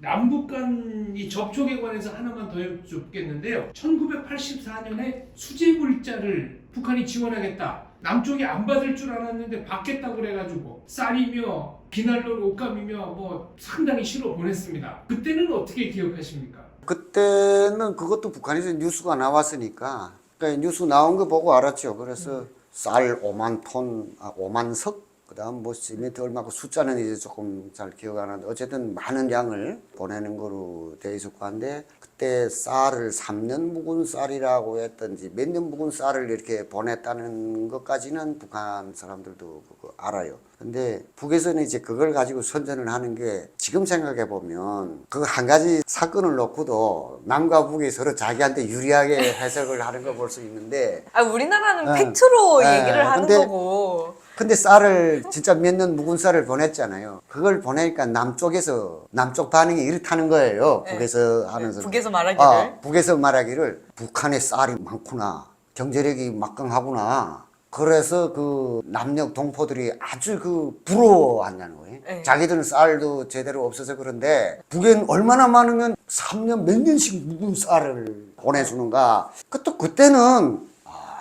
남북 간 이 접촉에 관해서 하나만 더 여쭙겠는데요. 1984년에 수재 물자를 북한이 지원하겠다. 남쪽이 안 받을 줄 알았는데 받겠다고 그래가지고 쌀이며 비난로 옷감이며 뭐 상당히 실어 보냈습니다. 그때는 어떻게 기억하십니까? 그때는 그것도 북한에서 뉴스가 나왔으니까 그러니까 뉴스 나온 거 보고 알았죠. 그래서 쌀 5만 톤, 5만 석, 그다음 뭐 시멘트 얼마고 숫자는 이제 조금 잘 기억 안 나는데 어쨌든 많은 양을 보내는 거로 돼 있었고 한데 그때 쌀을 3년 묵은 쌀이라고 했던지 몇 년 묵은 쌀을 이렇게 보냈다는 것까지는 북한 사람들도 그거 알아요. 근데 북에서는 이제 그걸 가지고 선전을 하는 게 지금 생각해 보면 그 한 가지 사건을 놓고도 남과 북이 서로 자기한테 유리하게 해석을 하는 거 볼 수 있는데 우리나라는 팩트로 얘기를 하는 근데 거고. 근데 쌀을 진짜 몇 년 묵은 쌀을 보냈잖아요. 그걸 보내니까 남쪽에서 남쪽 반응이 이렇다는 거예요. 네. 북에서 하면서 북에서 말하기를. 북에서 말하기를 북한에 쌀이 많구나. 경제력이 막강하구나. 그래서 그 남녘 동포들이 아주 그 부러워한다는 거예요. 네. 자기들은 쌀도 제대로 없어서 그런데 북엔 얼마나 많으면 3년 몇 년씩 묵은 쌀을 보내주는가. 또 그때는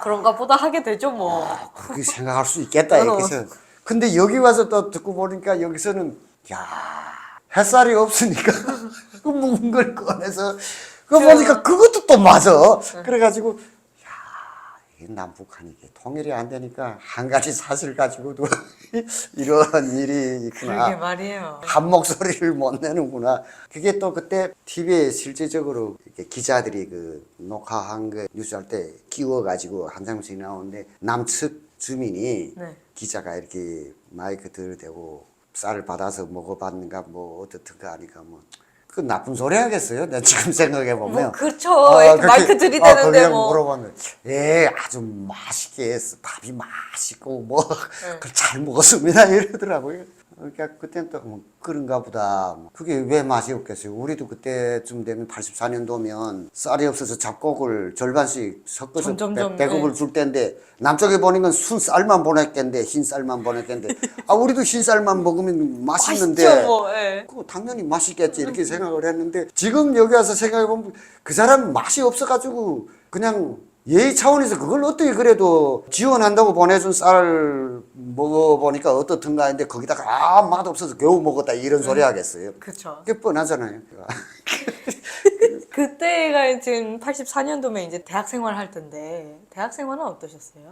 그런가 보다 하게 되죠 뭐. 그렇게 생각할 수 있겠다 이렇게. 근데 여기 와서 또 듣고 보니까 여기서는 야 햇살이 없으니까 그 묵은 걸 꺼내서 그거 보니까 그것도 또 맞아. 그래가지고 야 이게 남북한이 이게 통일이 안 되니까 한 가지 사실 가지고도 이런 일이 있구나. 그러게 말이에요. 한 목소리를 못 내는구나. 그게 또 그때 TV에 실질적으로 이렇게 기자들이 그 녹화한 거 뉴스할 때 끼워가지고 한 장씩 나오는데 남측 주민이 네. 기자가 이렇게 마이크 들대고 쌀을 받아서 먹어봤는가 뭐 어떻든가 하니까 뭐 그 나쁜 소리 하겠어요? 내가 지금 생각해 보면. 뭐 그렇죠. 이렇게 마이크 들이대는데 그냥 뭐. 물어봤는데 아주 맛있게 했어. 밥이 맛있고 뭐 잘 먹었습니다 이러더라고요. 그러니까 그때는 또 그런가 보다. 그게 왜 맛이 없겠어요? 우리도 그때쯤 되면 84년도면 쌀이 없어서 잡곡을 절반씩 섞어서 점점점, 배급을 줄 때인데 남쪽에 보니까 순 쌀만 보냈겠는데 흰 쌀만 보냈겠는데 우리도 흰 쌀만 먹으면 맛있는데 맛있죠 뭐. 예. 그거 당연히 맛있겠지 이렇게 생각을 했는데 지금 여기 와서 생각해 보면 그 사람 맛이 없어가지고 그냥 예의 차원에서 그걸 어떻게 그래도 지원한다고 보내준 쌀 먹어보니까 어떻든가 했는데 거기다가 맛없어서 겨우 먹었다 이런 소리 하겠어요. 그렇죠. 그게 뻔하잖아요. 그때가 지금 84년도면 이제 대학 생활할 텐데 대학 생활은 어떠셨어요?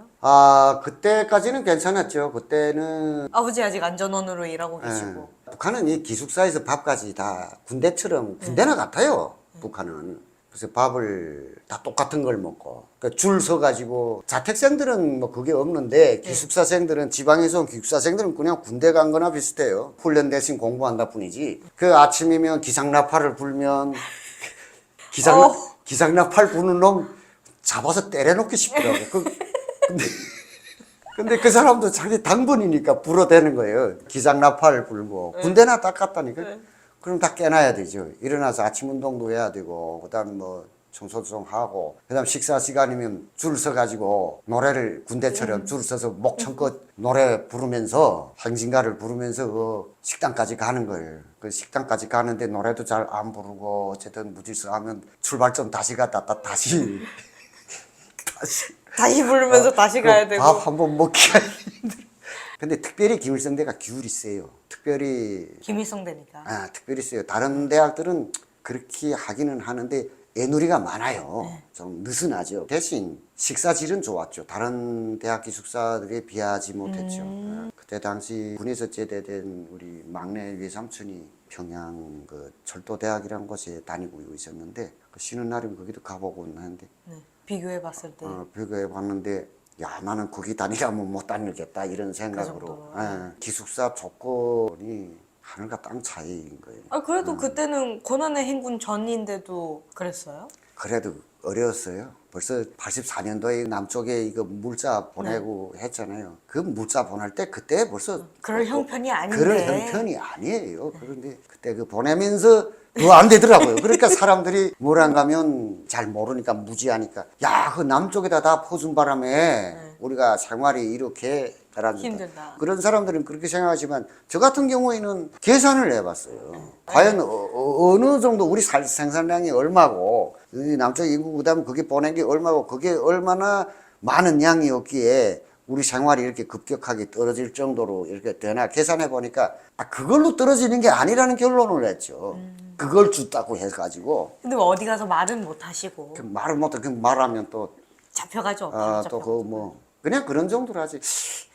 그때까지는 괜찮았죠. 그때는 아버지 아직 안전원으로 일하고 계시고. 북한은 이 기숙사에서 밥까지 다 군대처럼 군대나 같아요. 북한은. 그래서 밥을 다 똑같은 걸 먹고 그러니까 줄 서가지고 자택생들은 뭐 그게 없는데 기숙사생들은 지방에서 온 기숙사생들은 그냥 군대 간 거나 비슷해요. 훈련 대신 공부한다 뿐이지. 그 아침이면 기상나팔을 불면 기상나팔 부는 놈 잡아서 때려놓기 싶더라고. 근데 그 사람도 자기 당번이니까 불어대는 거예요. 기상나팔 불고 군대나 딱 갔다니까. 그럼 다 깨놔야 되죠. 일어나서 아침 운동도 해야 되고, 그 다음 뭐 청소도 좀 하고, 그 다음 식사 시간이면 줄 서가지고 노래를 군대처럼 줄 서서 목청껏 노래 부르면서 행진가를 부르면서 그 식당까지 가는 거예요. 그 식당까지 가는데 노래도 잘 안 부르고 어쨌든 무질서 하면 출발점 다시 갔다 다시 다시 부르면서 다시 가야 되고. 밥 한 번 먹기가 힘들어. 근데 특별히 김일성대가 기울이 세요. 특별히 김일성대니까. 특별히 세요. 다른 대학들은 그렇게 하기는 하는데 애누리가 많아요. 좀 느슨하죠. 대신 식사질은 좋았죠. 다른 대학 기숙사들에 비하지 못했죠. 그때 당시 군에서 제대된 우리 막내 외삼촌이 평양 그 철도대학이라는 곳에 다니고 있었는데 그 쉬는 날이면 거기도 가보곤 하는데 비교해 봤을 때. 비교해 봤는데 야 나는 거기 다니려면 못 다니겠다 이런 생각으로 기숙사 조건이 하늘과 땅 차이인 거예요. 그래도 그때는 고난의 행군 전인데도 그랬어요? 그래도 어려웠어요. 벌써 84년도에 남쪽에 이거 물자 보내고 했잖아요. 그 물자 보낼 때 그때 벌써 그럴 형편이 아닌데. 그런 형편이 아니에요. 그런데 그때 그 보내면서 그거 안 되더라고요. 그러니까 사람들이 뭘 안 가면 잘 모르니까 무지하니까 야, 그 남쪽에다 다 퍼준 바람에 우리가 생활이 이렇게 사람들. 힘들다. 그런 사람들은 그렇게 생각하지만 저 같은 경우에는 계산을 해봤어요. 과연 어느 정도 우리 생산량이 얼마고 이 남쪽 인구 그다음 그게 보낸 게 얼마고 그게 얼마나 많은 양이었기에 우리 생활이 이렇게 급격하게 떨어질 정도로 이렇게 되나 계산해 보니까 그걸로 떨어지는 게 아니라는 결론을 냈죠. 그걸 줬다고 해가지고 근데 뭐 어디 가서 말은 못 하시고 말을 못해 그 말하면 또 잡혀가죠. 또 그 뭐 그냥 그런 정도로 하지.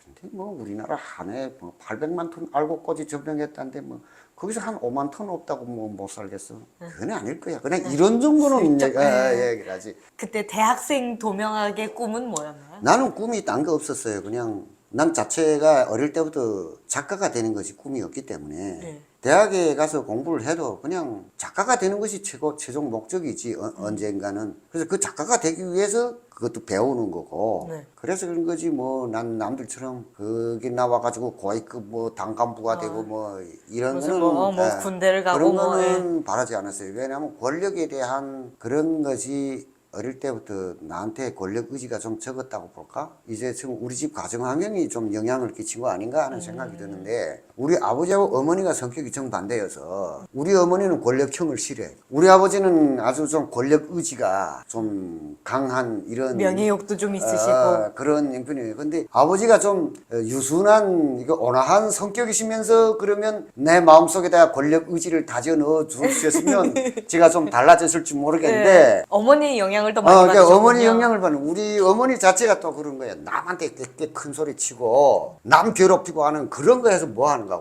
근데 뭐 우리나라 한 해 뭐 800만 톤 알곡까지 점령했다는데 뭐 거기서 한 5만 톤 없다고 뭐 못 살겠어. 그건 아닐 거야. 그냥 이런 정도는 얘기를 하지. 그때 대학생 도명학의 꿈은 뭐였나요? 나는 꿈이 딴 거 없었어요. 그냥 난 자체가 어릴 때부터 작가가 되는 것이 꿈이었기 때문에 네. 대학에 가서 공부를 해도 그냥 작가가 되는 것이 최종 목적이지 언젠가는. 그래서 그 작가가 되기 위해서 그것도 배우는 거고 네. 그래서 그런 거지 뭐 난 남들처럼 거기 나와가지고 고위급 뭐 단간부가 되고 뭐 이런 무슨 거는 뭐 군대를 가고 그런 뭐, 거는 바라지 않았어요. 왜냐하면 권력에 대한 그런 것이 어릴 때부터 나한테 권력 의지가 좀 적었다고 볼까? 이제 지금 우리 집 가정 환경이 좀 영향을 끼친 거 아닌가 하는 생각이 드는데 우리 아버지하고 어머니가 성격이 정반대여서 우리 어머니는 권력형을 싫어해. 우리 아버지는 아주 좀 권력 의지가 좀 강한 이런 명예욕도 좀 있으시고 그런 형편이에요. 근데 아버지가 좀 유순한 이거 온화한 성격이시면서 그러면 내 마음속에다가 권력 의지를 다져 넣어 주셨으면 제가 좀 달라졌을지 모르겠는데 네. 어머니의 영향을 더 많이 그러니까 받으셨군요. 어머니 영향을 받는 우리 어머니 자체가 또 그런 거예요. 남한테 큰 소리 치고 남 괴롭히고 하는 그런 거에서 뭐 하는 거고.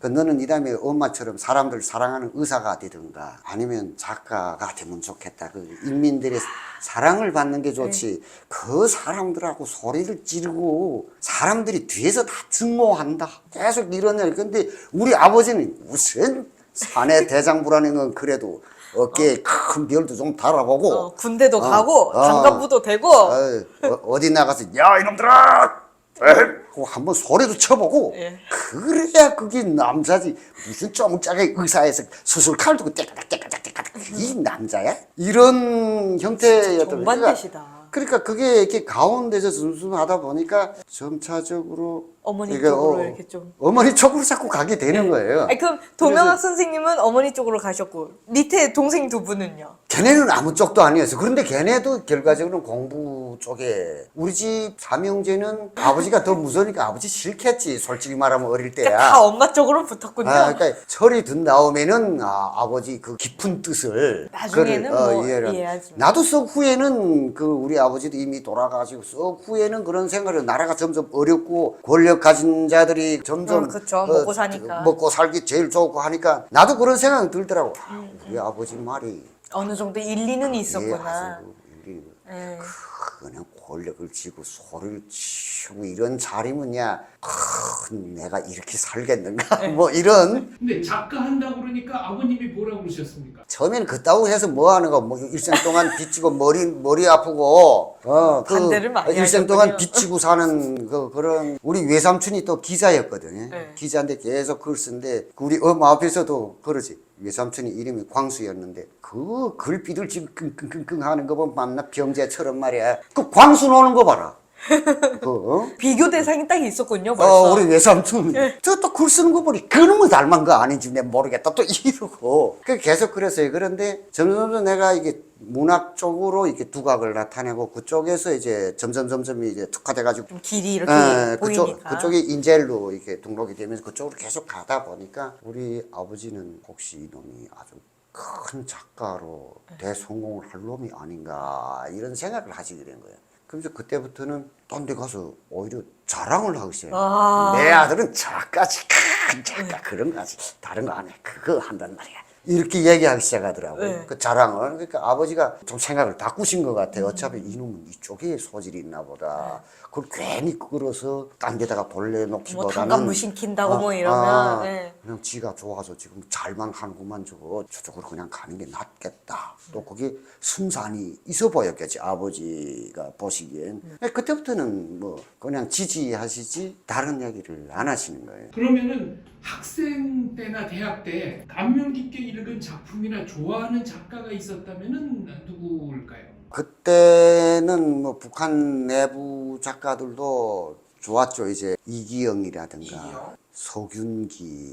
그 너는 이 다음에 엄마처럼 사람들 사랑하는 의사가 되든가 아니면 작가가 되면 좋겠다. 그 인민들의 사랑을 받는 게 좋지. 그 사람들하고 소리를 지르고 사람들이 뒤에서 다 증오한다. 계속 이런 일. 근데 우리 아버지는 무슨 사내 대장부라는 건 그래도 어깨에 큰 별도 좀 달아보고 군대도 가고 단간부도 되고 어디 나가서 야 이놈들아 하고 한번 소리도 쳐보고 예. 그래야 그게 남자지. 무슨 쫑짜게 의사에서 수술칼 두고 떼까닥 그게 남자야? 이런 형태였던 정반대시다. 그러니까 그게 이렇게 가운데서 순순하다 보니까 점차적으로 어머니 이게 쪽으로 이렇게 좀. 어머니 쪽으로 자꾸 가게 되는 거예요. 아니, 그럼 도명학 선생님은 어머니 쪽으로 가셨고 밑에 동생 두 분은요? 걔네는 아무 쪽도 아니었어. 그런데 걔네도 결과적으로 공부 쪽에 우리 집 삼형제는 아버지가 더 무서우니까 아버지 싫겠지. 솔직히 말하면 어릴 때야. 그러니까 다 엄마 쪽으로 붙었군요. 그러니까 철이 든 다음에는 아버지 그 깊은 뜻을 나중에는 뭐 이해를. 이해하지. 나도 썩 후에는 그 우리 아버지도 이미 돌아가시고 썩 후에는 그런 생각을 나라가 점점 어렵고 권력 가진 자들이 점점 그쵸. 먹고 사니까. 먹고 살기 제일 좋고 하니까 나도 그런 생각이 들더라고. 우리 아버지 말이 어느 정도 일리는 이게 있었구나. 아주 일리 예. 그냥 권력을 쥐고 소리를 치고 이런 자리면야 내가 이렇게 살겠는가 뭐 이런. 근데 작가 한다고 그러니까 아버님이 뭐라고 그러셨습니까? 처음에는 그따구 해서 뭐 하는 거, 뭐 일생 동안 빚지고 머리 아프고, 반대를 많이 일생 동안 하셨군요. 빚지고 사는 그런 우리 외삼촌이 또 기자였거든. 네. 기자인데 계속 글 쓰는데 우리 엄마 앞에서도 그러지. 외삼촌이 이름이 광수였는데 그 글 비둘지 끙끙끙끙 하는 거 보면 만나 병재처럼 말이야. 그 광수 노는 거 봐라. 비교 대상이 딱 있었군요. 벌써. 우리 외삼촌. 저 또 글 쓰는 거 보니 그놈을 닮은 거 아닌지 내가 모르겠다. 또 이러고. 계속 그랬어요. 그런데 점점 내가 이게 문학 쪽으로 이렇게 두각을 나타내고 그쪽에서 이제 점점 이제 특화돼가지고 좀 길이 이렇게 보이니까. 그쪽이 인젤로 이렇게 등록이 되면서 그쪽으로 계속 가다 보니까 우리 아버지는 혹시 이놈이 아주 큰 작가로 대성공을 할 놈이 아닌가 이런 생각을 하시게 된 거예요. 그래서 그때부터는 딴 데 가서 오히려 자랑을 하고 있어요. 내 아들은 작가지, 큰 작가 그런 거 하지. 다른 거 안 해. 그거 한단 말이야. 이렇게 얘기하기 시작하더라고요. 네. 그 자랑을. 그러니까 아버지가 좀 생각을 바꾸신 것 같아요. 어차피 이놈은 이쪽에 소질이 있나 보다. 그걸 괜히 끌어서 딴 데다가 돌려놓기보다는 뭐 단간부 시킨다고 뭐 이러면. 네. 그냥 지가 좋아서 지금 잘만 하는구만 저쪽으로 그냥 가는 게 낫겠다. 또 거기에 승산이 있어 보였겠지. 아버지가 보시기엔. 그때부터는 뭐 그냥 지지하시지 다른 얘기를 안 하시는 거예요. 그러면은 학생 때나 대학 때 감명 깊게 읽은 작품이나 좋아하는 작가가 있었다면은 누구일까요? 그때는 뭐 북한 내부 작가들도 좋았죠. 이제 이기영이라든가 이기영. 서균기도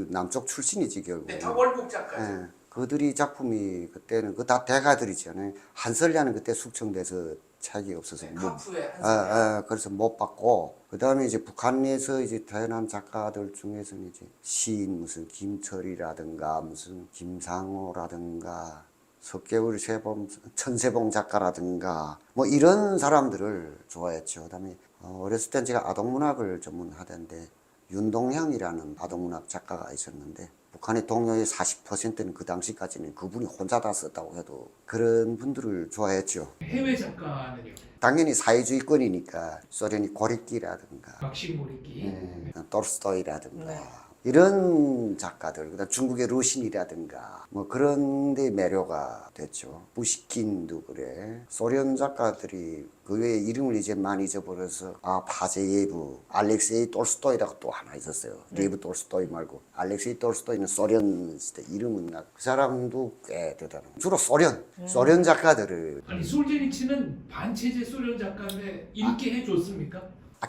남쪽 출신이지 결국. 네, 다 월북 작가죠. 예, 그들이 작품이 그때는 그 다 대가들이잖아요. 한설량은 그때 숙청돼서 책이 없어서 네, 못, 카프의 한설량. 그래서 못 받고 그 다음에 이제 북한에서 이제 태어난 작가들 중에서는 이제 시인 무슨 김철이라든가 무슨 김상호라든가 석개울 세범 천세봉 작가라든가 뭐 이런 사람들을 좋아했죠. 그다음에 어렸을 땐 제가 아동문학을 전문하던데 윤동향이라는 아동문학 작가가 있었는데 북한의 동료의 40%는 그 당시까지는 그분이 혼자 다 썼다고 해도 그런 분들을 좋아했죠. 해외 작가는요? 당연히 사회주의권이니까 소련이 고리끼라든가 막심 고리키. 톨스토이라든가 네. 이런 작가들, 그다음 중국의 루신이라든가 뭐 그런 데 매료가 됐죠. 부시킨도 그래. 소련 작가들이 그 외에 이름을 이제 많이 잊어버려서 파제예브, 알렉세이 톨스토이라고 또 하나 있었어요. 레브 톨스토이 말고 알렉세이 톨스토이는 소련 시대 이름은 그 사람도 꽤 대단한. 주로 소련 작가들을 아니 솔제니치는 반체제 소련 작가인데 읽게 해줬습니까?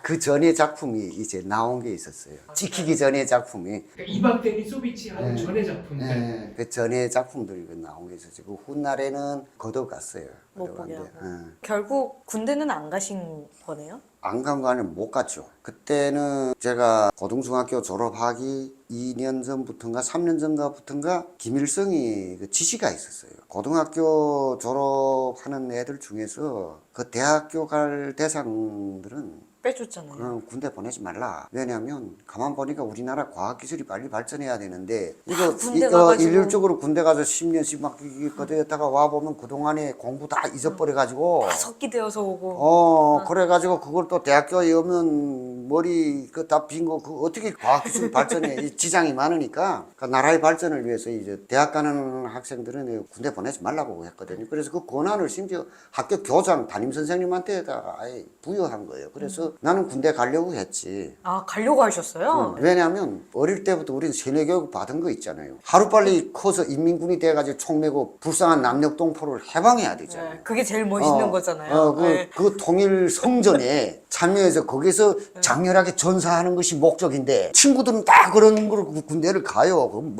그 전에 작품이 이제 나온 게 있었어요. 찍히기 전에 작품이. 그러니까 이반 데니소비치 하는 전의 작품들. 그 전에 작품들이 나온 게 있었죠. 그 훗날에는 걷어갔어요. 못 보게 하고. 걷어갔는데, 결국 군대는 안 가신 거네요? 안 간 거 아니면 못 갔죠. 그때는 제가 고등중학교 졸업하기 2년 전부터인가 3년 전부터인가 김일성이 그 지시가 있었어요. 고등학교 졸업하는 애들 중에서 그 대학교 갈 대상들은 빼줬잖아요. 그럼 군대 보내지 말라. 왜냐하면 가만 보니까 우리나라 과학기술이 빨리 발전해야 되는데 군대 이거 가가지고. 일률적으로 군대 가서 10년씩 막 거대했다가 와보면 그동안에 공부 다 잊어버려가지고 다 석기되어서 오고. 그래가지고 그걸 또 대학교에 오면 머리 그 다 빈 거 그 어떻게 과학기술 발전에 이 지장이 많으니까 그 나라의 발전을 위해서 이제 대학 가는 학생들은 군대 보내지 말라고 했거든요. 그래서 그 권한을 심지어 학교 교장 담임 선생님한테다가 아예 부여한 거예요. 그래서 나는 군대 가려고 했지. 아, 가려고 하셨어요? 왜냐하면 어릴 때부터 우리는 세뇌교육 받은 거 있잖아요. 하루빨리 커서 인민군이 돼가지고 총 메고 불쌍한 남녘동포를 해방해야 되잖아요. 네, 그게 제일 멋있는 거잖아요. 네. 그 통일 성전에 참여해서 거기서 장렬하게 전사하는 것이 목적인데 친구들은 다 그런 걸 군대를 가요. 그럼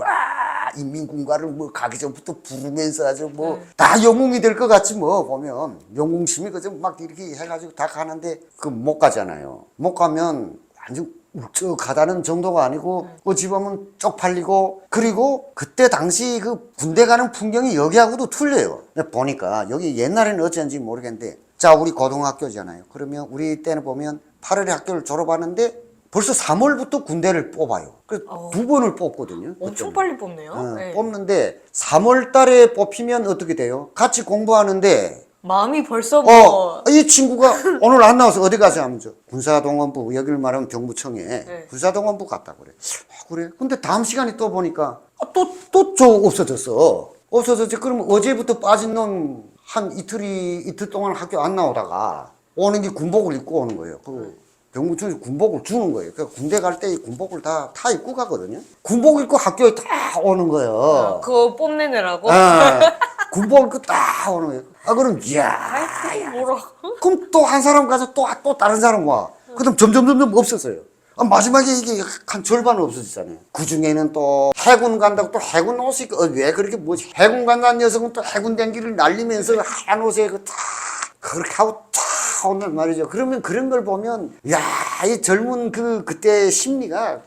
인민군가를 뭐 가기 전부터 부르면서 아주 뭐 다 영웅이 될 것 같지 뭐 보면 영웅심이 그저 막 이렇게 해가지고 다 가는데 그 못 가잖아요. 못 가면 완전 울적하다는 정도가 아니고 어찌 보면 쪽팔리고 그리고 그때 당시 그 군대 가는 풍경이 여기하고도 틀려요. 보니까 여기 옛날에는 어쩐지 모르겠는데 자 우리 고등학교잖아요. 그러면 우리 때는 보면 8월에 학교를 졸업하는데 벌써 3월부터 군대를 뽑아요. 그래서 2번을 뽑거든요. 엄청 그때는. 빨리 뽑네요. 네. 뽑는데 3월 달에 뽑히면 어떻게 돼요? 같이 공부하는데 마음이 벌써 뭐 이 친구가 오늘 안 나와서 어디 가서 하면 군사동원부 여기를 말하면 경무청에 군사동원부 갔다 그래. 그래. 근데 다음 시간에 또 보니까 또 없어졌어. 없어졌지. 그러면 어제부터 빠진 놈 한 이틀 동안 학교 안 나오다가 오는 게 군복을 입고 오는 거예요. 경무청에서 군복을 주는 거예요. 그러니까 군대 갈 때 이 군복을 다 입고 가거든요. 군복 입고 학교에 다 오는 거예요. 그거 뽐내느라고? 군복 입고 다 오는 거예요. 그럼 뭐라? 그럼 또 한 사람 가서 또 다른 사람 와. 그럼 점점 없어져요. 마지막에 이게 한 절반은 없어지잖아요. 그 중에는 또 해군 간다고 또 해군 옷이 왜 그렇게 뭐지? 해군 간다는 녀석은 또 해군 댕기를 날리면서 하얀 옷에 그렇게 하고 쫙 온단 말이죠. 그러면 그런 걸 보면 이 젊은 그때 심리가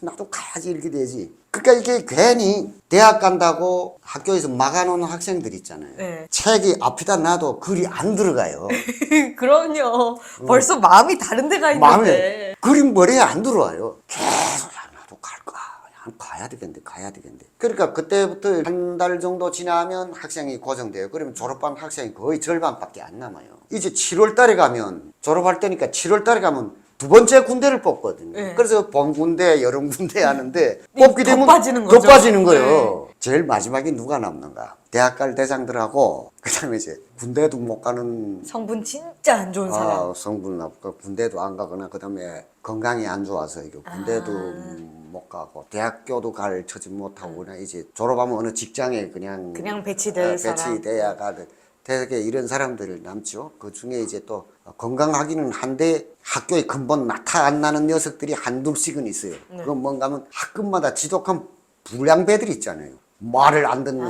나도 가야지 이렇게 되지. 그러니까 이게 괜히 대학 간다고 학교에서 막아놓은 학생들 있잖아요. 네. 책이 앞에다 놔도 글이 안 들어가요. 그럼요. 벌써 마음이 다른 데가 있는데. 그림 머리에 안 들어와요. 계속 나도 갈까? 가야 되겠는데. 그러니까 그때부터 한 달 정도 지나면 학생이 고정돼요. 그러면 졸업한 학생이 거의 절반밖에 안 남아요. 이제 7월 달에 가면 졸업할 때니까 7월 달에 가면 두 번째 군대를 뽑거든요. 네. 그래서 봄 군대, 여름 군대 하는데 뽑게 되면 더 빠지는 거예요. 제일 마지막에 누가 남는가? 대학 갈 대상들하고 그다음에 이제 군대도 못 가는 성분 진짜 안 좋은 사람. 성분 나쁘고 군대도 안 가거나 그다음에 건강이 안 좋아서 이거 군대도 못 가고 대학교도 갈 처지 못하고 그냥 이제 졸업하면 어느 직장에 그냥 배치될 사람. 배치돼야 가는 되게 이런 사람들 남죠. 그 중에 이제 또 건강하기는 한데 학교에 근본 나타 안 나는 녀석들이 한둘씩은 있어요. 그건 뭔가 하면 학급마다 지독한 불량배들이 있잖아요. 말을 안 듣는.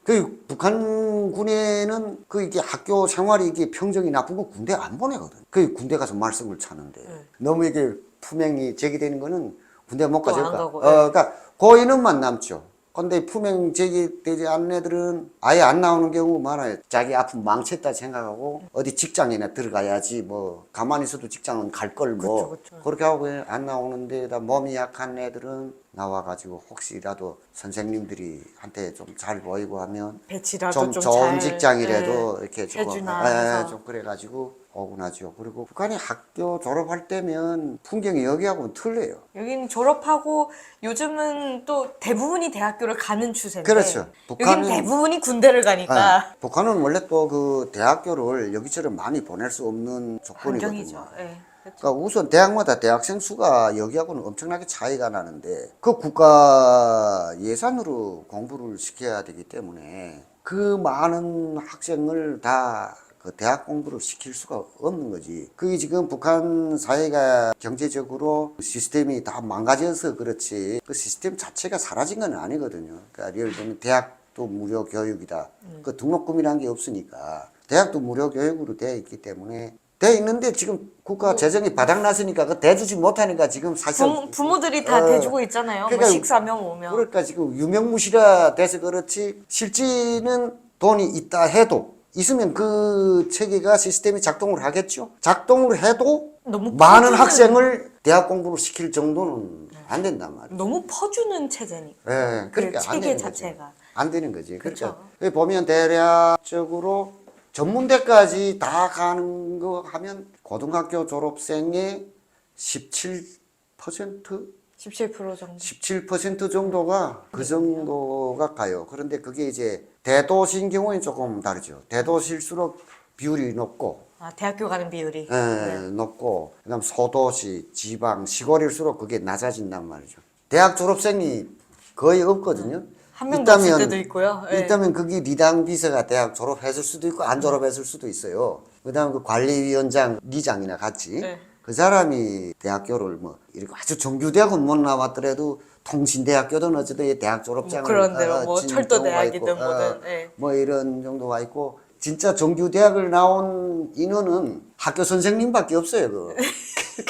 그 북한군에는 그 이게 학교 생활이 이게 평정이 나쁘고 군대 안 보내거든. 그 군대 가서 말썽을 차는데 너무 이게 품행이 제기되는 거는 군대 못 가죠. 그러니까 그 인원만 남죠. 근데 품행 제기되지 않는 애들은 아예 안 나오는 경우 많아요. 자기 아픔 망쳤다 생각하고 어디 직장이나 들어가야지 뭐 가만히 있어도 직장은 갈 걸 뭐 그렇게 하고 안 나오는데 몸이 약한 애들은 나와가지고 혹시라도 선생님들이 한테 좀 잘 보이고 하면 배치라도 좀 좋은 잘, 직장이라도 이렇게 조금 해주나 좀 그래가지고 오곤 하죠. 그리고 북한이 학교 졸업할 때면 풍경이 여기하고는 틀려요. 여기는 졸업하고 요즘은 또 대부분이 대학교를 가는 추세인데 그렇죠. 여기는 대부분이 군대를 가니까 북한은 원래 또 그 대학교를 여기처럼 많이 보낼 수 없는 조건이거든요. 환경이죠. 예. 그러니까 우선 대학마다 대학생 수가 여기하고는 엄청나게 차이가 나는데 그 국가 예산으로 공부를 시켜야 되기 때문에 그 많은 학생을 다 그 대학 공부를 시킬 수가 없는 거지. 그게 지금 북한 사회가 경제적으로 시스템이 다 망가져서 그렇지 그 시스템 자체가 사라진 건 아니거든요. 그러니까 예를 들면 대학도 무료 교육이다. 그 등록금이라는 게 없으니까 대학도 무료 교육으로 되어 있기 때문에 돼 있는데 지금 국가 재정이 바닥났으니까 그 대주지 못하니까 지금 사실 부모들이 다 대주고 있잖아요. 그러니까 뭐 식사면 오면. 그러니까 지금 유명무실화 돼서 그렇지 실제는 돈이 있다 해도 있으면 그 체계가 시스템이 작동을 하겠죠. 작동을 해도 너무 많은 퍼주는- 학생을 대학 공부를 시킬 정도는 안 된단 말이에요. 너무 퍼주는 체제니까. 네, 그 그러니까 안 체계 되는 자체가. 거지. 안 되는 거지. 그렇죠. 그러니까 여기 보면 대략적으로 전문대까지 다 가는 거 하면 고등학교 졸업생의 17% 17% 정도. 17% 정도가 그 정도가 가요. 그런데 그게 이제 대도시인 경우에는 조금 다르죠. 대도시일수록 비율이 높고, 아, 대학교 가는 비율이. 높고, 그다음 소도시, 지방, 시골일수록 그게 낮아진단 말이죠. 대학 졸업생이 거의 없거든요. 한 명도 없을 때도 있고요. 예. 있다면 그게 리당 비서가 대학 졸업했을 수도 있고 안 졸업했을 수도 있어요. 그다음 그 관리위원장 리장이나 같이 네. 그 사람이 대학교를 뭐 이렇게 아주 정규대학은 못 나왔더라도 통신대학교든 어쨌든 대학 졸업장을 뭐 그런 대로 뭐 진 철도대학이든 경우가 있고, 뭐든, 예. 뭐 이런 정도가 있고 진짜 정규대학을 나온 인원은 학교 선생님밖에 없어요.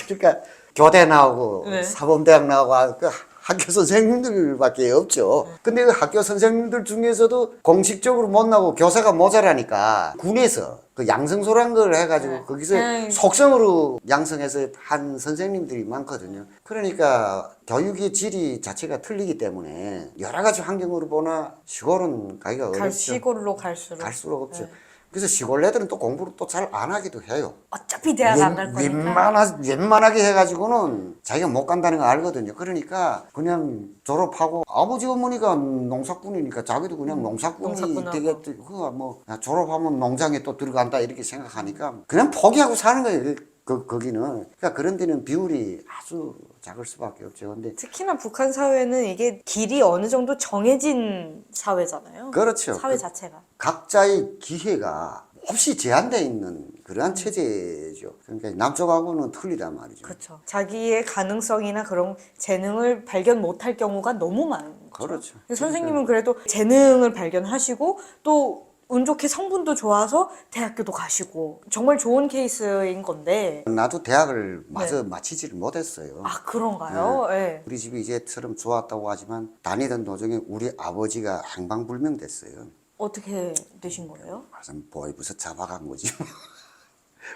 그러니까 교대 나오고 네. 사범대학 나오고 그 학교 선생님들밖에 없죠. 근데 그 학교 선생님들 중에서도 공식적으로 못 나오고 교사가 모자라니까 군에서 그 양성소란 걸 해가지고 거기서 속성으로 양성해서 한 선생님들이 많거든요. 그러니까 교육의 질이 자체가 틀리기 때문에 여러 가지 환경으로 보나 시골은 가기가 어렵죠. 시골로 갈수록. 갈수록 없죠. 그래서 시골 애들은 또 공부를 또 잘 안 하기도 해요. 어차피 대학 안 갈 거니까. 웬만하게 해가지고는 자기가 못 간다는 거 알거든요. 그러니까 그냥 졸업하고 아버지 어머니가 농사꾼이니까 자기도 그냥 농사꾼이 되겠, 그거 뭐 졸업하면 농장에 또 들어간다 이렇게 생각하니까 그냥 포기하고 사는 거예요. 거기는. 그러니까 그런 데는 비율이 아주 작을 수밖에 없죠. 근데 특히나 북한 사회는 이게 길이 어느 정도 정해진 사회잖아요. 그렇죠. 사회 자체가. 각자의 기회가 없이 제한되어 있는 그러한 체제죠. 그러니까 남쪽하고는 틀리단 말이죠. 그렇죠. 자기의 가능성이나 그런 재능을 발견 못할 경우가 너무 많은 거죠. 그렇죠. 선생님은 그래도 재능을 발견하시고 또 운 좋게 성분도 좋아서 대학교도 가시고 정말 좋은 케이스인 건데. 나도 대학을 마저 마치지를 못했어요. 아, 그런가요? 네. 우리 집이 이제처럼 좋았다고 하지만 다니던 도중에 우리 아버지가 행방불명됐어요. 어떻게 되신 거예요? 그래서 보이부서 잡아간 거지.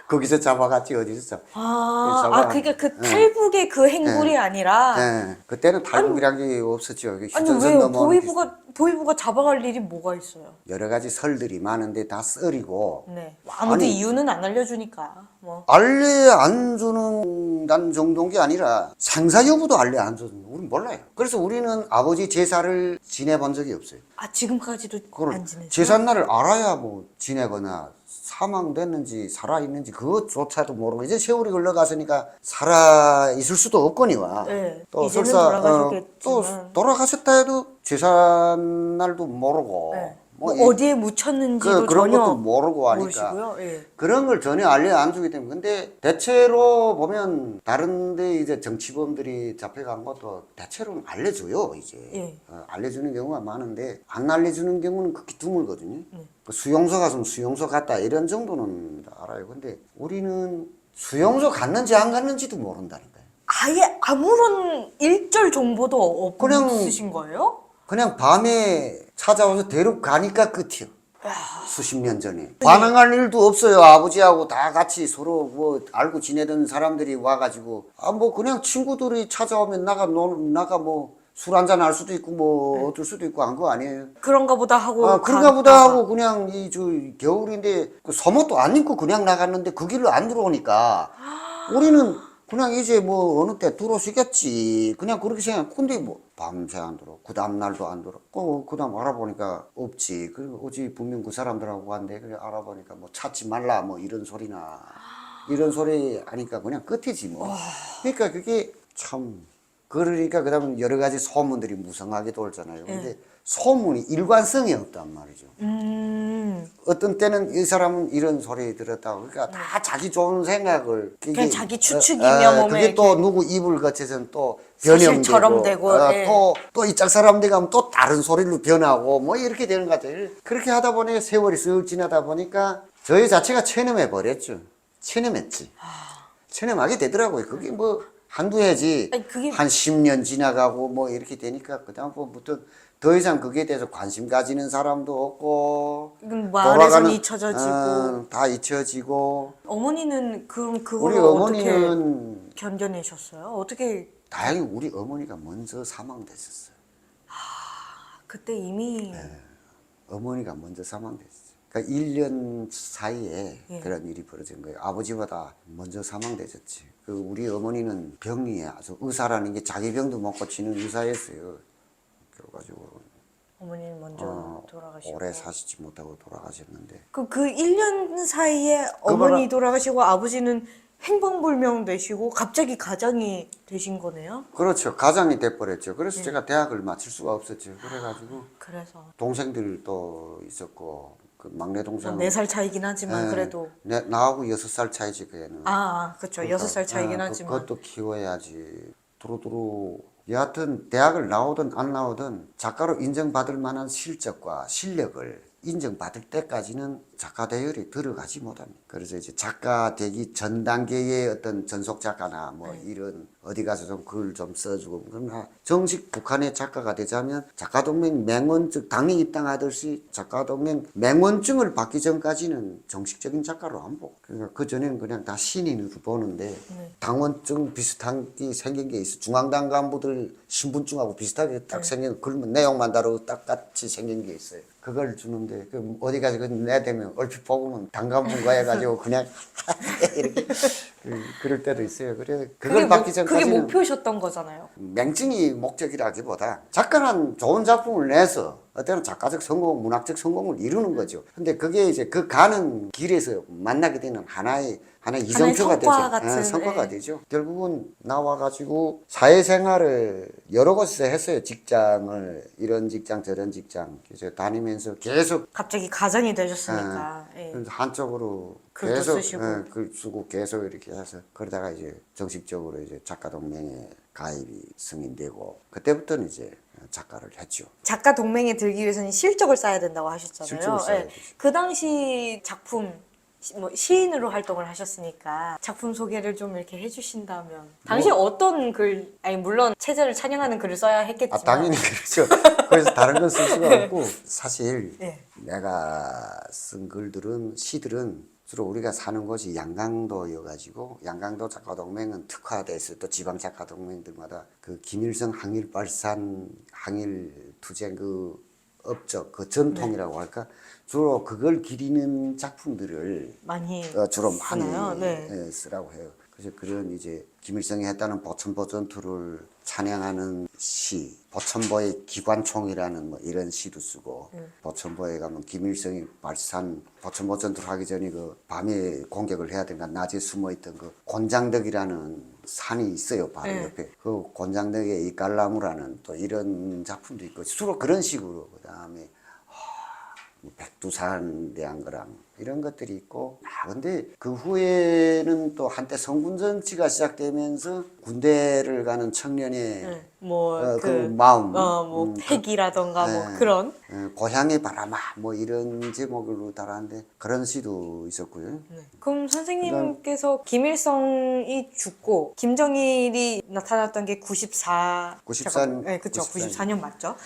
거기서 잡아갔지 어디서 잡아. 그러니까 그 탈북의 그 행굴이 아니라. 네. 그때는 탈북이란 게 없었죠. 아니 왜요? 보위부가 잡아갈 일이 뭐가 있어요? 여러 가지 설들이 많은데 다 썰이고. 네. 아무도 이유는 안 알려주니까. 뭐. 알레 안 주는 정도인 게 아니라 생사 여부도 알레 안 주는 우린 몰라요. 그래서 우리는 아버지 제사를 지내본 적이 없어요. 아, 지금까지도 안 지내세요? 제삿날을 알아야 뭐 지내거나 사망됐는지 살아있는지 그것조차도 모르고 이제 세월이 흘러갔으니까 살아있을 수도 없거니와 네. 또 이제는 설사 돌아가셨겠지만. 또 돌아가셨다 해도 제삿날도 모르고 뭐 이- 어디에 묻혔는지도 그런 전혀 것도 모르고 하니까 모르시고요. 예. 그런 걸 전혀 알려 안 주기 때문에. 근데 대체로 보면 다른데 이제 정치범들이 잡혀간 것도 대체로는 알려줘요 이제. 예. 알려주는 경우가 많은데 안 알려주는 경우는 극히 드물거든요. 그 수용소 갔으면 수용소 갔다 이런 정도는 알아요. 근데 우리는 수용소 갔는지 안 갔는지도 모른다는 거예요. 아예 아무런 일절 정보도 그냥- 없으신 거예요? 그냥 밤에 찾아와서 데려가니까 끝이요. 수십 년 전에. 반항할 일도 없어요. 아버지하고 다 같이 서로 뭐 알고 지내던 사람들이 와가지고, 뭐 그냥 친구들이 찾아오면 나가 뭐 술 한잔 할 수도 있고 뭐 어쩔 수도 있고 한 거 아니에요. 그런가 보다 하고 그런가 보다 갔다가. 하고 그냥 겨울인데 그 속옷도 안 입고 그냥 나갔는데 그 길로 안 들어오니까 우리는 그냥 이제 뭐 어느 때 들어오시겠지 그냥 그렇게 생각. 근데 뭐 밤새 안 들어. 그 다음 날도 안 들어. 그 다음 알아보니까 없지. 그리고 어찌 분명 그 사람들하고 왔는데 그래 알아보니까 뭐 찾지 말라 뭐 이런 소리나 이런 소리 하니까 그냥 끝이지 뭐. 그러니까 그게 참. 그러니까 그다음 여러 가지 소문들이 무성하게 돌잖아요. 근데 소문이 일관성이 없단 말이죠. 어떤 때는 이 사람은 이런 소리 들었다고. 그러니까 다 자기 좋은 생각을. 그냥 자기 추측이며 몸에 그게 또 이렇게 누구 입을 거쳐서는 또 사실처럼 변형되고. 되고, 예. 또 이짝 사람 돼 가면 또 다른 소리로 변하고 뭐 이렇게 되는 것 같아요. 그렇게 하다 보니 세월이 쓱 지나다 보니까 저희 자체가 체념해 버렸죠. 체념했지. 체념하게 되더라고요. 그게 뭐 한두 해지. 아니, 그게- 한 10년 지나가고 뭐 이렇게 되니까 그다음부터 더 이상 거기에 대해서 관심 가지는 사람도 없고 이건 마을에선 돌아가는- 잊혀지고. 다 잊혀지고. 어머니는 그럼 우리 그거를 어떻게 어머니는 견뎌내셨어요? 어떻게 다행히 우리 어머니가 먼저 사망됐었어요. 그때 이미 어머니가 먼저 사망됐어요. 그러니까 1년 사이에 예. 그런 일이 벌어진 거예요. 아버지보다 먼저 사망되셨지. 그 우리 어머니는 병이 아주 의사라는 게 자기 병도 못 고치는 의사였어요. 그래가지고 어머니는 먼저 돌아가시고. 오래 사시지 못하고 돌아가셨는데. 그 1년 사이에 어머니 돌아가시고 아버지는 행방불명 되시고 갑자기 가장이 되신 거네요? 그렇죠. 가장이 돼버렸죠. 예. 그래서 제가 대학을 마칠 수가 없었죠. 그래가지고 그래서 동생들도 있었고 그 막내 동생은 4살 차이긴 하지만 예, 그래도 나하고 6살 차이지 그애는. 그렇죠. 6살 차이긴 하지만 그것도 키워야지. 두루두루. 여하튼 대학을 나오든 안 나오든 작가로 인정받을 만한 실적과 실력을 인정받을 때까지는 작가 대열에 들어가지 못합니다. 그래서 이제 작가 되기 전 단계의 어떤 전속 작가나 뭐 이런 어디 가서 좀 글 좀 써주고 그러나 정식 북한의 작가가 되자면 작가동맹 맹원증 당리 입당하듯이 작가동맹 맹원증을 받기 전까지는 정식적인 작가로 안 보고 그러니까 그 전에는 그냥 다 신인으로 보는데 당원증 비슷한 게 생긴 게 있어. 중앙당 간부들 신분증하고 비슷하게 딱 생긴 글면 내용만 다르고 딱 같이 생긴 게 있어요. 그걸 주는데 그 어디 가서 내대면 얼핏 보고는 당간분과 해가지고 그냥 이렇게 그럴 때도 있어요. 그래 그걸 받기 그게 전까지는 목표셨던 거잖아요. 맹증이 목적이라기보다 작가는 좋은 작품을 내서 어때는 작가적 성공, 문학적 성공을 이루는 거죠. 근데 그게 이제 그 가는 길에서 만나게 되는 하나의 이정표가 되죠. 성과 같은, 성과가 예. 되죠. 결국은 나와가지고 사회생활을 여러 곳에서 했어요. 직장을 이런 직장 저런 직장 이제 다니면서 계속 갑자기 가장이 되셨으니까. 예. 그래서 한쪽으로 글도 계속 쓰시고. 글 쓰고 계속 이렇게 해서 그러다가 이제 정식적으로 이제 작가동맹에 가입이 승인되고 그때부터는 이제 작가를 했죠. 작가 동맹에 들기 위해서는 실적을 쌓아야 된다고 하셨잖아요. 실적을 쌓아야 예. 되죠. 그 당시 작품 시인으로 활동을 하셨으니까 작품 소개를 좀 이렇게 해주신다면 당시 어떤 글 아니 물론 체제를 찬양하는 글을 써야 했겠지만 당연히 그렇죠. 그래서 다른 건 쓸 수가 없고 사실 예. 내가 쓴 글들은 시들은 주로 우리가 사는 곳이 양강도여가지고 양강도 작가동맹은 특화돼서 또 지방 작가동맹들마다 그 김일성 항일발산 항일투쟁 그 업적 그 전통이라고 할까 주로 그걸 기리는 작품들을 많이 주로 쓰나요? 많이 네. 쓰라고 해요. 그래서 그런 이제 김일성이 했다는 보천보 전투를 찬양하는 시, 보천보의 기관총이라는 뭐 이런 시도 쓰고 보천보에 가면 김일성이 발산 보천보 전투를 하기 전에 그 밤에 공격을 해야 되니까 낮에 숨어있던 그 곤장덕이라는 산이 있어요. 바로 옆에 그 곤장덕의 이깔나무라는 또 이런 작품도 있고 주로 그런 식으로 그다음에 백두산에 대한 거랑 이런 것들이 있고. 근데 그 후에는 또 한때 성군 정치가 시작되면서 군대를 가는 청년의 네. 그 마음, 패기라던가 뭐 네. 그런. 고향의 바람아 뭐 이런 제목으로 달았는데 그런 시도 있었고요. 네. 그럼 선생님께서 김일성이 죽고 김정일이 나타났던 게 94 네, 그쵸. 94 94년 맞죠?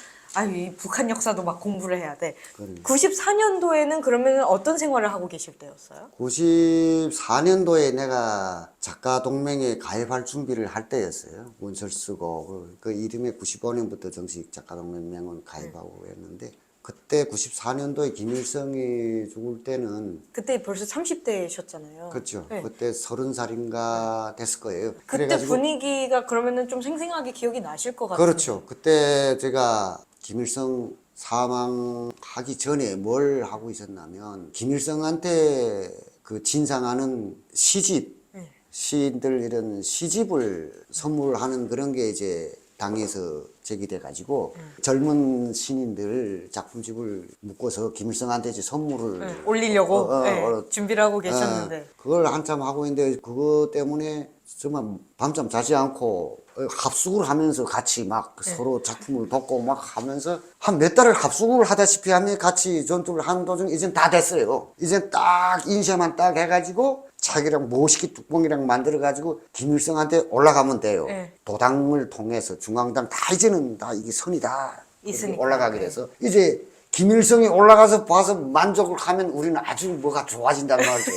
이 북한 역사도 막 공부를 해야 돼. 그래. 94년도에는 그러면 어떤 생활을 하고 계실 때였어요? 94년도에 내가 작가 동맹에 가입할 준비를 할 때였어요. 문서를 쓰고 그 이름에 95년부터 정식 작가 동맹은 가입하고 했는데 그때 94년도에 김일성이 죽을 때는 그때 벌써 30대셨잖아요. 그렇죠. 네. 그때 30살인가 됐을 거예요. 그때 그래가지고 분위기가 그러면은 좀 생생하게 기억이 나실 것 같아요. 그렇죠. 그때 제가 김일성 사망하기 전에 뭘 하고 있었냐면 김일성한테 그 진상하는 시집 네. 시인들 이런 시집을 선물하는 그런 게 이제 당에서 제기돼 가지고 젊은 신인들 작품집을 묶어서 김일성한테 이제 선물을 네, 올리려고 준비를 하고 계셨는데. 그걸 한참 하고 있는데 그거 때문에 정말 밤잠 자지 않고 합숙을 하면서 같이 막 서로 작품을 돕고 막 하면서 한 몇 달을 합숙을 하다시피 하면 같이 전투를 하는 도중 이젠 다 됐어요. 이젠 딱 인쇄만 딱 해가지고 자기랑 모시기 뚜껑이랑 만들어가지고 김일성한테 올라가면 돼요. 네. 도당을 통해서 중앙당 다 이제는 다 이게 선이 다 있으니까. 올라가게 돼서 이제 김일성이 올라가서 봐서 만족을 하면 우리는 아주 뭐가 좋아진단 말이죠.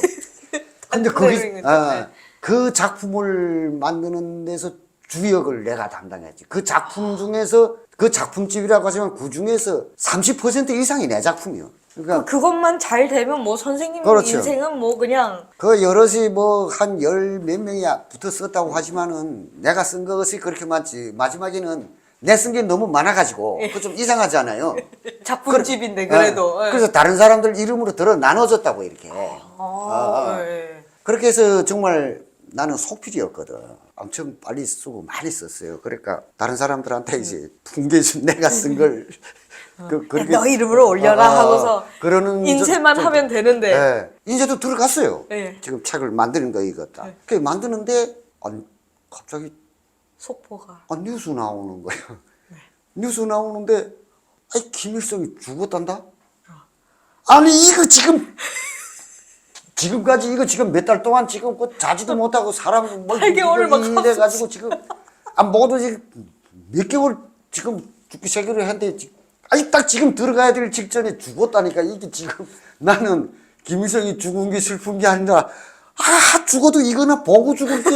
근데 거기 그 작품을 만드는 데서 주역을 내가 담당했지. 그 작품 중에서 그 작품집이라고 하지만 그 중에서 30% 이상이 내 작품이요. 그러니까 그것만 잘 되면 뭐 선생님 그렇죠. 인생은 뭐 그냥 그 여럿이 뭐 한 열 몇 명이 붙어 썼다고 하지만은 내가 쓴 것이 그렇게 많지. 마지막에는 내 쓴 게 너무 많아가지고 그 좀 이상하잖아요. 작품집인데 그래도. 그래서 다른 사람들 이름으로 들어 나눠줬다고 이렇게. 네. 그렇게 해서 정말 나는 속필이었거든. 엄청 빨리 쓰고 많이 썼어요. 그러니까 다른 사람들한테 이제 풍계준 내가 쓴 걸 너 이름으로 올려라 하고서 그러는 인쇄만 하면 되는데. 네. 인쇄도 들어갔어요. 네. 지금 책을 만드는 거 이거다. 그 만드는데 갑자기 속보가. 뉴스 나오는 거예요. 뉴스 나오는데 김일성이 죽었단다? 아니 이거 지금까지 이거 지금 몇 달 동안 지금 그 자지도 못하고 사람 뭐 8개월을 막 이래가지고 지금 모두 지금 몇 개월 지금 죽기 세기로 했는데 딱 지금 들어가야 될 직전에 죽었다니까. 이게 지금 나는 김일성이 죽은 게 슬픈 게 아니라 죽어도 이거나 보고 죽을 게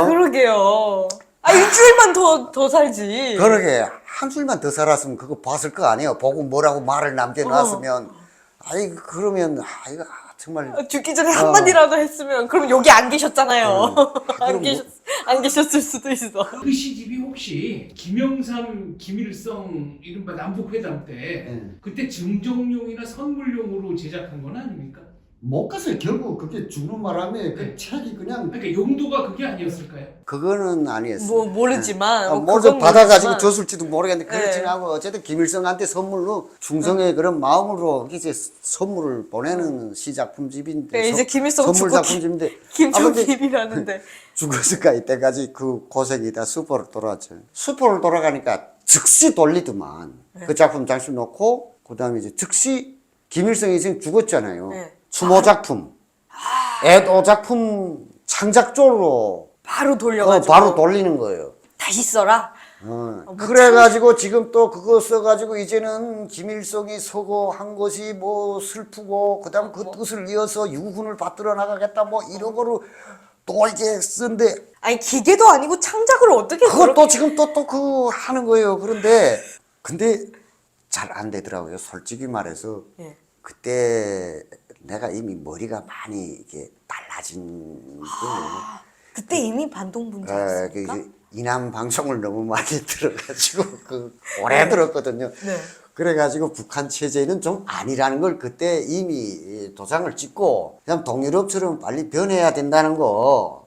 그러게요. 일주일만 더 살지. 그러게 한 줄만 더 살았으면 그거 봤을 거 아니에요. 보고 뭐라고 말을 남겨놨으면 그러면 이거 정말 죽기 전에 한마디라도 했으면 그럼 여기 안 계셨잖아요. 안 계셨을 수도 있어. 그 시집이 혹시 김영삼, 김일성 이른바 남북회담 때 그때 증정용이나 선물용으로 제작한 건 아닙니까? 못 갔어요. 결국 그게 죽는 바람에 그 책이 그냥 그러니까 용도가 그게 아니었을까요? 그거는 아니었어요. 모르지만 뭘 받아가지고 줬을지도 모르겠는데 네. 그렇진 않고 어쨌든 김일성한테 선물로 충성의 그런 마음으로 이제 선물을 보내는 시작품집인데 네, 이제 김일성 선물 죽고 작품집인데 김정일이라는데 죽었을까 이때까지 그 고생이 다 수포로 돌아왔죠. 수포를 돌아가니까 즉시 돌리더만 그 작품 잠시 놓고 그 다음에 이제 즉시 김일성이 지금 죽었잖아요. 네. 추모 작품, 애도 작품 창작조로 바로 돌려가지고 바로 돌리는 거예요. 다시 써라. 그래가지고 지금 또 그거 써가지고 이제는 김일성이 서고 한 것이 뭐 슬프고 그다음 그 뜻을 이어서 유훈을 받들어 나가겠다 뭐 이런 거로 또 이게 쓴데 아니 기계도 아니고 창작을 어떻게 그걸 또 그렇게... 지금 또 그 하는 거예요. 근데 잘 안 되더라고요. 솔직히 말해서 예. 그때 내가 이미 머리가 많이 이게 달라진 그때 이미 반동분자였습니까? 그 이남 방송을 너무 많이 들어가지고 오래 들었거든요. 네. 그래가지고 북한 체제는 좀 아니라는 걸 그때 이미 도장을 찍고 그냥 동유럽처럼 빨리 변해야 된다는 거